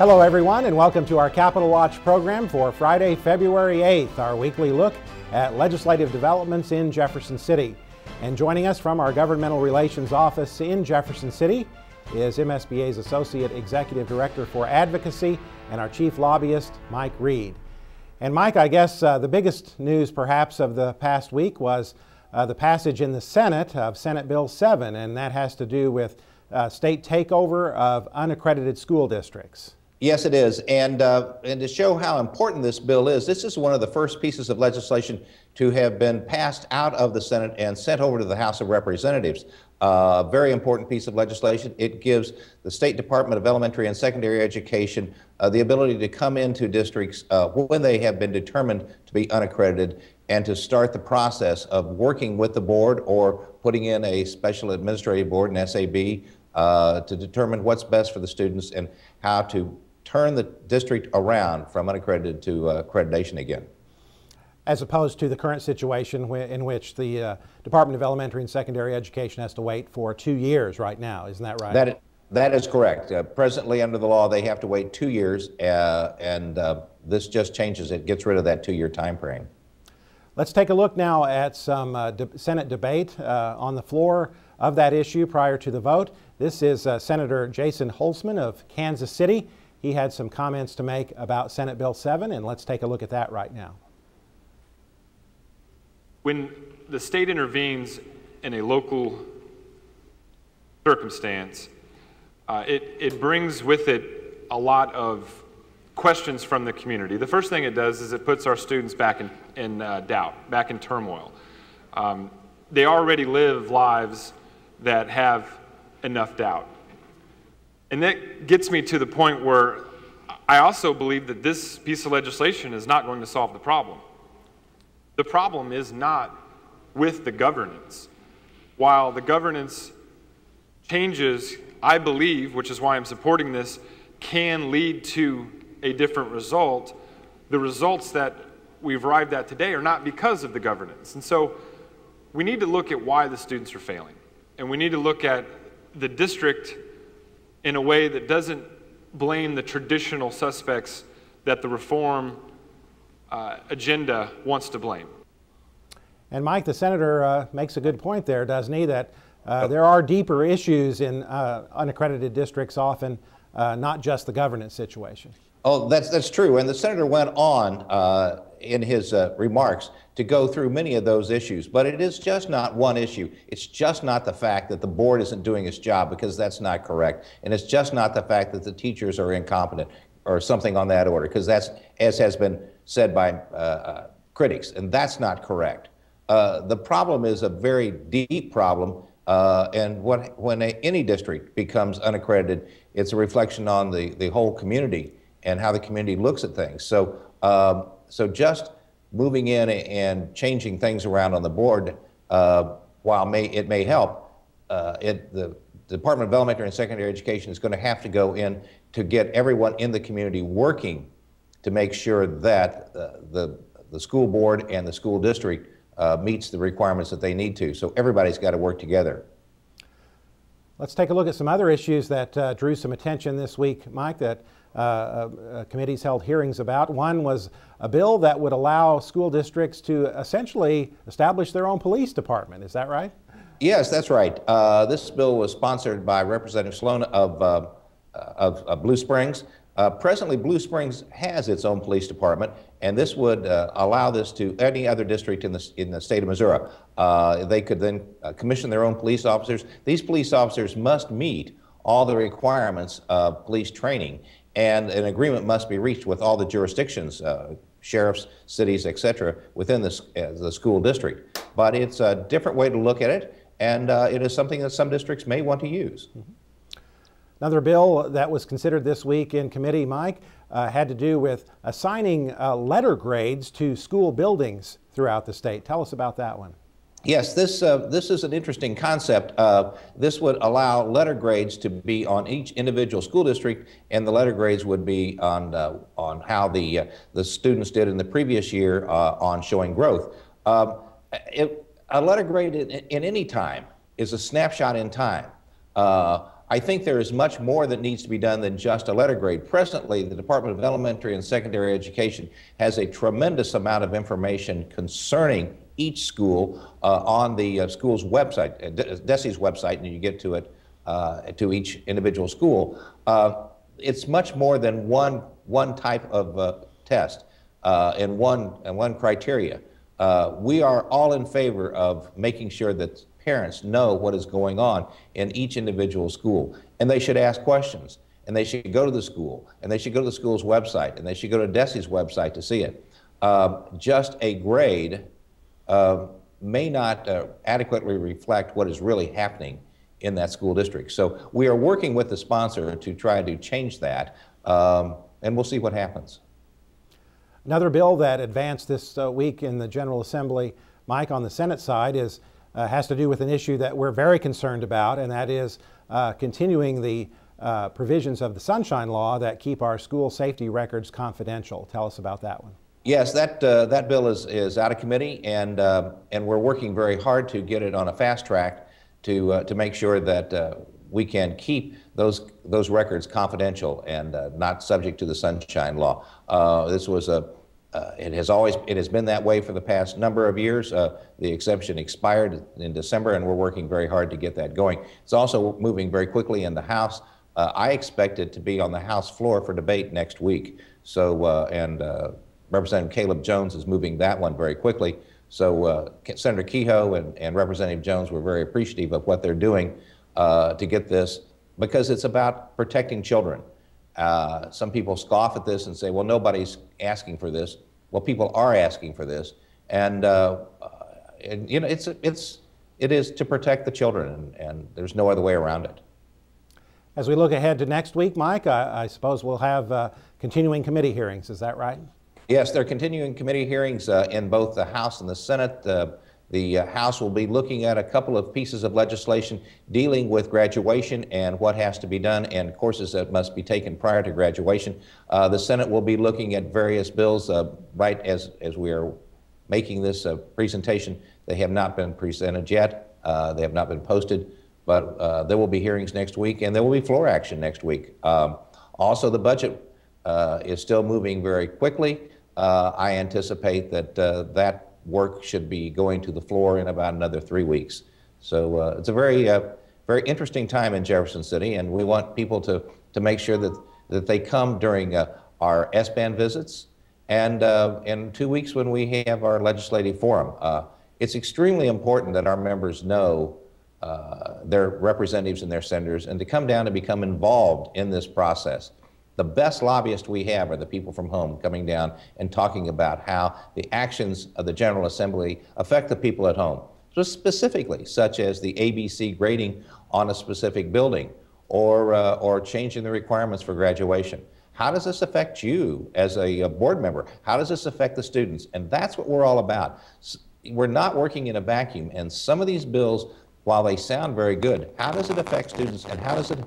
Hello everyone, and welcome to our Capitol Watch program for Friday, February 8th, our weekly look at legislative developments in Jefferson City. And joining us from our Governmental Relations Office in Jefferson City is MSBA's Associate Executive Director for Advocacy and our Chief Lobbyist, Mike Reed. And Mike, I guess the biggest news perhaps of the past week was the passage in the Senate of Senate Bill 7, and that has to do with state takeover of unaccredited school districts. Yes, it is. And to show how important this bill is, this is one of the first pieces of legislation to have been passed out of the Senate and sent over to the House of Representatives. A very important piece of legislation. It gives the State Department of Elementary and Secondary Education the ability to come into districts when they have been determined to be unaccredited and to start the process of working with the board or putting in a special administrative board, an SAB, to determine what's best for the students and how to turn the district around from unaccredited to accreditation again. As opposed to the current situation in which the Department of Elementary and Secondary Education has to wait for 2 years right now, isn't that right? That is correct. Presently under the law they have to wait 2 years and this just changes it, gets rid of that 2-year time frame. Let's take a look now at some Senate debate on the floor of that issue prior to the vote. This is Senator Jason Holtzman of Kansas City. He had some comments to make about Senate Bill 7, and let's take a look at that right now. When the state intervenes in a local circumstance, it brings with it a lot of questions from the community. The first thing it does is it puts our students back in doubt, back in turmoil. They already live lives that have enough doubt. And that gets me to the point where I also believe that this piece of legislation is not going to solve the problem. The problem is not with the governance. While the governance changes, I believe, which is why I'm supporting this, can lead to a different result, the results that we've arrived at today are not because of the governance. And so we need to look at why the students are failing. And we need to look at the district in a way that doesn't blame the traditional suspects that the reform agenda wants to blame. And Mike, the senator makes a good point there, doesn't he, that there are deeper issues in unaccredited districts often, not just the governance situation. Oh, that's true. And the senator went on in his remarks to go through many of those issues. But it is just not one issue. It's just not the fact that the board isn't doing its job, because that's not correct. And it's just not the fact that the teachers are incompetent or something on that order, because that's, as has been said by critics, and that's not correct. The problem is a very deep problem. And when any district becomes unaccredited, it's a reflection on the whole community and how the community looks at things. So, so just moving in and changing things around on the board, while it may help, the Department of Elementary and Secondary Education is going to have to go in to get everyone in the community working to make sure that the school board and the school district meets the requirements that they need to. So everybody's got to work together. Let's take a look at some other issues that drew some attention this week, Mike, that committees held hearings about. One was a bill that would allow school districts to essentially establish their own police department. Is that right? Yes, that's right. This bill was sponsored by Representative Sloan of Blue Springs. Presently, Blue Springs has its own police department, and this would allow this to any other district in the state of Missouri. They could then commission their own police officers. These police officers must meet all the requirements of police training, and an agreement must be reached with all the jurisdictions, sheriffs, cities, etc., within the school district. But it's a different way to look at it, and it is something that some districts may want to use. Mm-hmm. Another bill that was considered this week in committee, Mike, had to do with assigning letter grades to school buildings throughout the state. Tell us about that one. Yes, this is an interesting concept. This would allow letter grades to be on each individual school district, and the letter grades would be on how the students did in the previous year on showing growth. A letter grade in any time is a snapshot in time. I think there is much more that needs to be done than just a letter grade. Presently, the Department of Elementary and Secondary Education has a tremendous amount of information concerning each school on the school's website, DESE's website, and you get to it to each individual school. It's much more than one type of test and one criteria. We are all in favor of making sure that parents know what is going on in each individual school, and they should ask questions, and they should go to the school, and they should go to the school's website, and they should go to DESE's website to see it. Just a grade may not adequately reflect what is really happening in that school district. So we are working with the sponsor to try to change that, and we'll see what happens. Another bill that advanced this week in the General Assembly, Mike, on the Senate side has to do with an issue that we're very concerned about, and that is continuing the provisions of the Sunshine Law that keep our school safety records confidential. Tell us about that one. Yes, that bill is out of committee, and we're working very hard to get it on a fast track to make sure that we can keep those records confidential and not subject to the Sunshine Law. This was it has been that way for the past number of years. The exemption expired in December, and we're working very hard to get that going. It's also moving very quickly in the House. I expect it to be on the House floor for debate next week. So, Representative Caleb Jones is moving that one very quickly. So Senator Kehoe and Representative Jones were very appreciative of what they're doing to get this, because it's about protecting children. Some people scoff at this and say, well, nobody's asking for this. Well, people are asking for this, and you know, it is to protect the children, and there's no other way around it. As we look ahead to next week, Mike, I suppose we'll have continuing committee hearings. Is that right? Yes, there are continuing committee hearings in both the House and the Senate. The House will be looking at a couple of pieces of legislation dealing with graduation and what has to be done and courses that must be taken prior to graduation. The Senate will be looking at various bills right as we are making this presentation. They have not been presented yet. They have not been posted, but there will be hearings next week, and there will be floor action next week. Also, the budget is still moving very quickly. I anticipate that that work should be going to the floor in about another 3 weeks. So it's a very interesting time in Jefferson City, and we want people to make sure that they come during our S-band visits and in 2 weeks when we have our legislative forum. It's extremely important that our members know their representatives and their senators, and to come down and become involved in this process. The best lobbyists we have are the people from home coming down and talking about how the actions of the General Assembly affect the people at home. So specifically, such as the ABC grading on a specific building, or changing the requirements for graduation. How does this affect you as a board member? How does this affect the students? And that's what we're all about. We're not working in a vacuum, and some of these bills, while they sound very good, how does it affect students, and how does it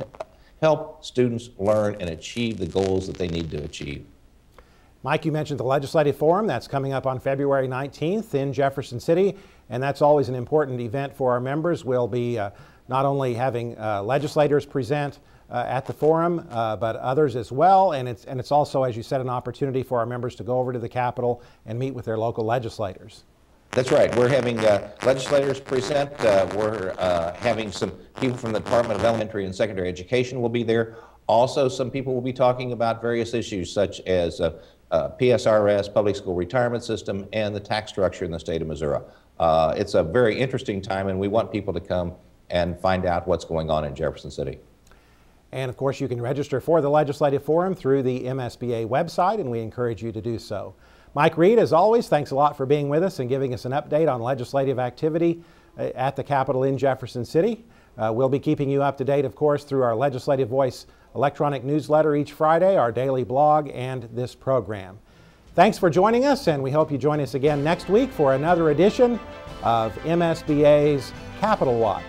help students learn and achieve the goals that they need to achieve? Mike, you mentioned the Legislative Forum. That's coming up on February 19th in Jefferson City, and that's always an important event for our members. We'll be not only having legislators present at the forum, but others as well, and it's also, as you said, an opportunity for our members to go over to the Capitol and meet with their local legislators. That's right. We're having legislators present. We're having some people from the Department of Elementary and Secondary Education will be there. Also, some people will be talking about various issues such as PSRS, Public School Retirement System, and the tax structure in the state of Missouri. It's a very interesting time, and we want people to come and find out what's going on in Jefferson City. And of course, you can register for the Legislative Forum through the MSBA website, and we encourage you to do so. Mike Reed, as always, thanks a lot for being with us and giving us an update on legislative activity at the Capitol in Jefferson City. We'll be keeping you up to date, of course, through our Legislative Voice electronic newsletter each Friday, our daily blog, and this program. Thanks for joining us, and we hope you join us again next week for another edition of MSBA's Capitol Watch.